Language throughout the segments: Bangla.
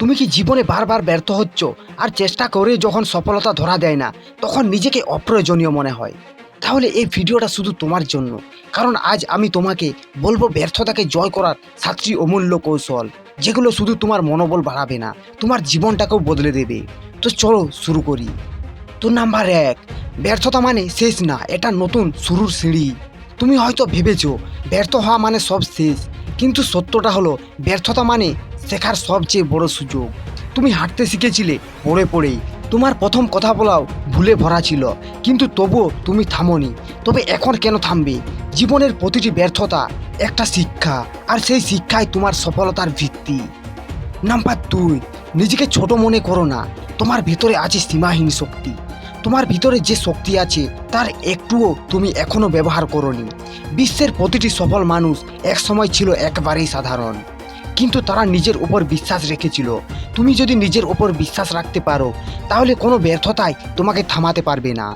তুমি কি জীবনে বারবার ব্যর্থ হচ্ছ আর চেষ্টা করে যখন সফলতা ধরা দেয় না তখন নিজেকে অপ্রয়োজনীয় মনে হয়? তাহলে এই ভিডিওটা শুধু তোমার জন্য, কারণ আজ আমি তোমাকে বলবো ব্যর্থতাকে জয় করার 7টি অমূল্য কৌশল, যেগুলো শুধু তোমার মনোবল বাড়াবে না, তোমার জীবনটাকেও বদলে দেবে। তো চলো শুরু করি। তো নাম্বার 1, ব্যর্থতা মানে শেষ না, এটা নতুন শুরুর সিঁড়ি। তুমি হয়তো ভেবেছো ব্যর্থ হওয়া মানে সব শেষ, কিন্তু সত্যটা হলো ব্যর্থতা মানে শেখার সবচেয়ে বড় সুযোগ। তুমি হাঁটতে শিখেছিলে পড়ে পড়েই, তোমার প্রথম কথা বলাও ভুলে ভরা ছিল, কিন্তু তবুও তুমি থামোনি। তবে এখন কেন থামবে? জীবনের প্রতিটি ব্যর্থতা একটা শিক্ষা, আর সেই শিক্ষাই তোমার সফলতার ভিত্তি। নাম্বার 2, নিজেকে ছোট মনে করো না। তোমার ভিতরে আছে সীমাহীন শক্তি। তোমার ভিতরে যে শক্তি আছে তার একটুও তুমি এখনো ব্যবহার করোনি। বিশ্বের প্রতিটি সফল মানুষ একসময় ছিল একেবারেই সাধারণ, কিন্তু তারা নিজের উপর বিশ্বাস রেখেছিল। তুমি যদি নিজের উপর বিশ্বাস রাখতে পারো, তাহলে কোনো ব্যর্থতাই তোমাকে থামাতে পারবে না।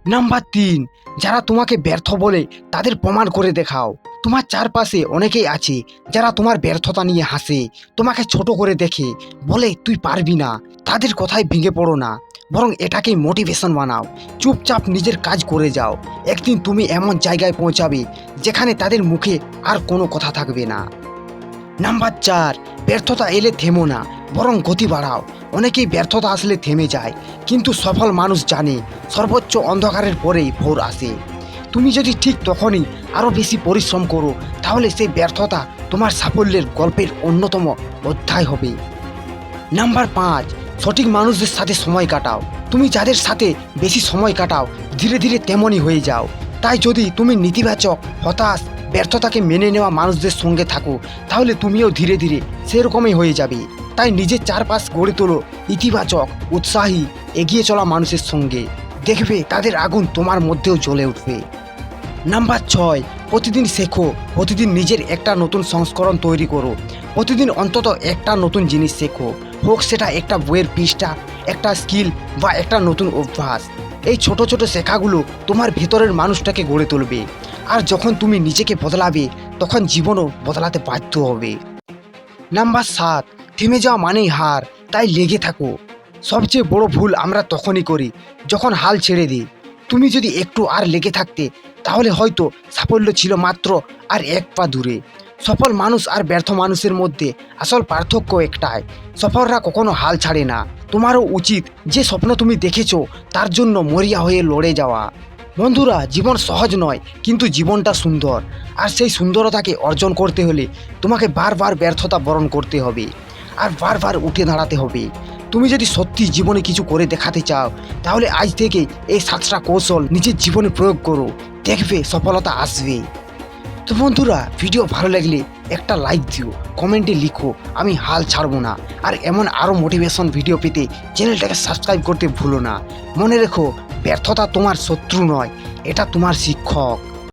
নাম্বার 3, যারা তোমাকে ব্যর্থ বলে তাদের প্রমাণ করে দেখাও। তোমার চারপাশে অনেকেই আছে যারা তোমার ব্যর্থতা নিয়ে হাসে, তোমাকে ছোট করে দেখে, বলে তুই পারবি না। তাদের কথায় ভেঙে পড়ো না, বরং এটাকেই মোটিভেশন বানাও। চুপচাপ নিজের কাজ করে যাও। একদিন তুমি এমন জায়গায় পৌঁছাবে যেখানে তাদের মুখে আর কোনো কথা থাকবে না। নাম্বার 4, ব্যর্থতা এলে থেমো না, বরং গতি বাড়াও। অনেকেই ব্যর্থতা আসলে থেমে যায়, কিন্তু সফল মানুষ জানে সর্বোচ্চ অন্ধকারের পরেই ভোর আসে। তুমি যদি ঠিক তখনই আরও বেশি পরিশ্রম করো, তাহলে সেই ব্যর্থতা তোমার সাফল্যের গল্পের অন্যতম অধ্যায় হবে। নাম্বার 5, সঠিক মানুষদের সাথে সময় কাটাও। তুমি যাদের সাথে বেশি সময় কাটাও, ধীরে ধীরে তেমনই হয়ে যাও। তাই যদি তুমি নেতিবাচক, হতাশ, ব্যর্থতাকে মেনে নেওয়া মানুষদের সঙ্গে থাকো, তাহলে তুমিও ধীরে ধীরে সেরকমই হয়ে যাবে। তাই নিজের চারপাশ গড়ে তোলো ইতিবাচক, উৎসাহী, এগিয়ে চলা মানুষের সঙ্গে। দেখবে তাদের আগুন তোমার মধ্যেও জ্বলে উঠবে। নাম্বার 6, প্রতিদিন শেখো। প্রতিদিন নিজের একটা নতুন সংস্করণ তৈরি করো। প্রতিদিন অন্তত একটা নতুন জিনিস শেখো, হোক সেটা একটা বইয়ের পৃষ্ঠা, একটা স্কিল বা একটা নতুন অভ্যাস। এই ছোট ছোট শেখাগুলো তোমার ভেতরের মানুষটাকে গড়ে তুলবে, আর যখন তুমি নিজেকে বদলাবে তখন জীবনও বদলাতে বাধ্য হবে। নাম্বার 7, থেমে যাওয়া মানেই হার, তাই লেগে থাকো। সবচেয়ে বড় ভুল আমরা তখনই করি যখন হাল ছেড়ে দিই। তুমি যদি একটু আর লেগে থাকতে, তাহলে হয়তো সাফল্য ছিল মাত্র আর এক পা দূরে। সফল মানুষ আর ব্যর্থ মানুষের মধ্যে আসল পার্থক্য একটাই, সফলরা কখনো হাল ছাড়ে না। তোমারও উচিত যে স্বপ্ন তুমি দেখেছো তার জন্য মরিয়া হয়ে লড়ে যাওয়া। বন্ধুরা, জীবন সহজ নয়, কিন্তু জীবনটা সুন্দর, আর সেই সুন্দরতাকে অর্জন করতে হলে তোমাকে বারবার ব্যর্থতা বরণ করতে হবে, আর বারবার উঠে দাঁড়াতে হবে। তুমি যদি সত্যি জীবনে কিছু করে দেখাতে চাও, তাহলে আজ থেকে এই 7টা কৌশল নিজের জীবনে প্রয়োগ করো, দেখবে সফলতা আসবে। তো বন্ধুরা, ভিডিও ভালো লাগলে একটা লাইক দিও, কমেন্টে লিখো আমি হাল ছাড়বো না। আর এমন আরও মোটিভেশন ভিডিও পেতে চ্যানেলটাকে সাবস্ক্রাইব করতে ভুলো না। মনে রেখো, ব্যর্থতা তোমার শত্রু নয়, এটা তোমার শিক্ষক।